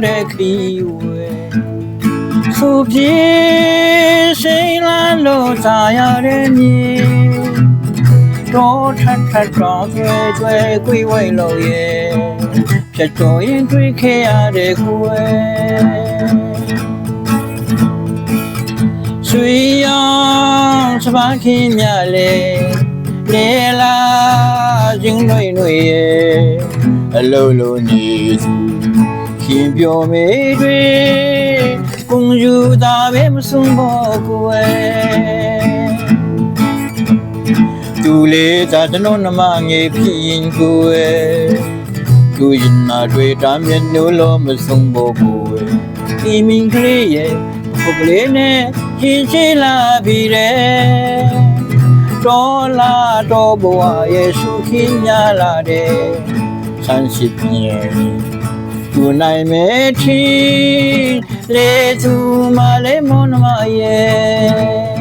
တဲ့ခီးဝဲဆိုပြေရှိန်လာလို့သာရတဲ့မြေတော့ထထတော့ကျွဲကွေးဝဲလို့ရဲ့ဖြတ်တော်ရင်တွေ့ခဲ့ရတဲ့ကိုယ်ဆွေရောင်စပါးခင်းမြလေလေလာရင်တွေရဲ့အလုံးလုံးနေစုခင်ပြောမေးတွေကုံယူတာပဲမဆုံးဖို့ကိုယ်သူလေးသာတလုံးနမငေဖြစ်ရင်ကိုယ်သူရင်နာတွေတာမျက်နှာလုံးမဆုံးဖို့ကိုယ်ဒီမင်းကလေးရဲ့ပုတ်ကလေးနဲ့ရင်ချလာပြီးတဲ့တော်လာတော်ဘဝရဲ့ရှုခင်းများလာတဲ့ဆန်းစစ်ပြင်းသူနိုင်မဲ့ထီလေသူမလေးမနမရဲ့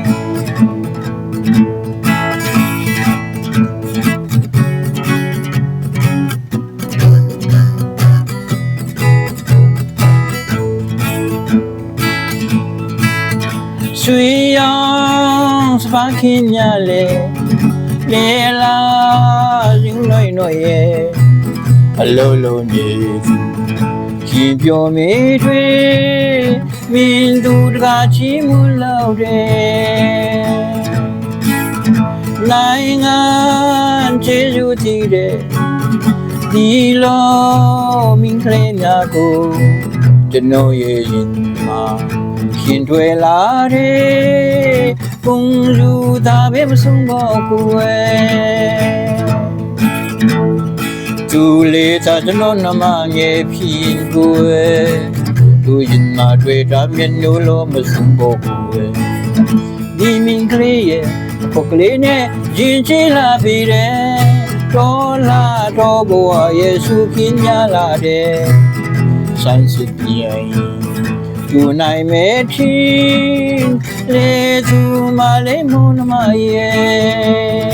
ဆွေရောင်စပါးခင်းမြလေလေလာရင်တွေရဲ့အလုံးလုံးနေခင်ပြောမေးတွေမင်းသူတကားချီမလို့တဲ့နိုင်ငံကျေးဇူးတည်တဲ့ဒီလိုမင်းကလေးများကိုကျွန်တော်ရဲ့ရင်မှာခင်တွေလာတဲ့ပုံလူသားပဲမဆုံးတော့ကိုယ်သူလေးသာကျွန်တော်နမငယ်ဖြစ်ကိုယ်သူရင်မတွေ့တာမျက်နှာလုံးမဆုံးတော့ကိုယ်ဒီမင်းကလေးရဲ့ပုတ်ကလေးနဲ့ရင်ချလာပြီးတဲ့တော်လာတော်ဘဝရဲ့ရှုခင်းများလာတဲ့ဆန်းစစ်ပြင်းသူနိုင်မဲ့ထီလေသူမလေးမနမရဲ့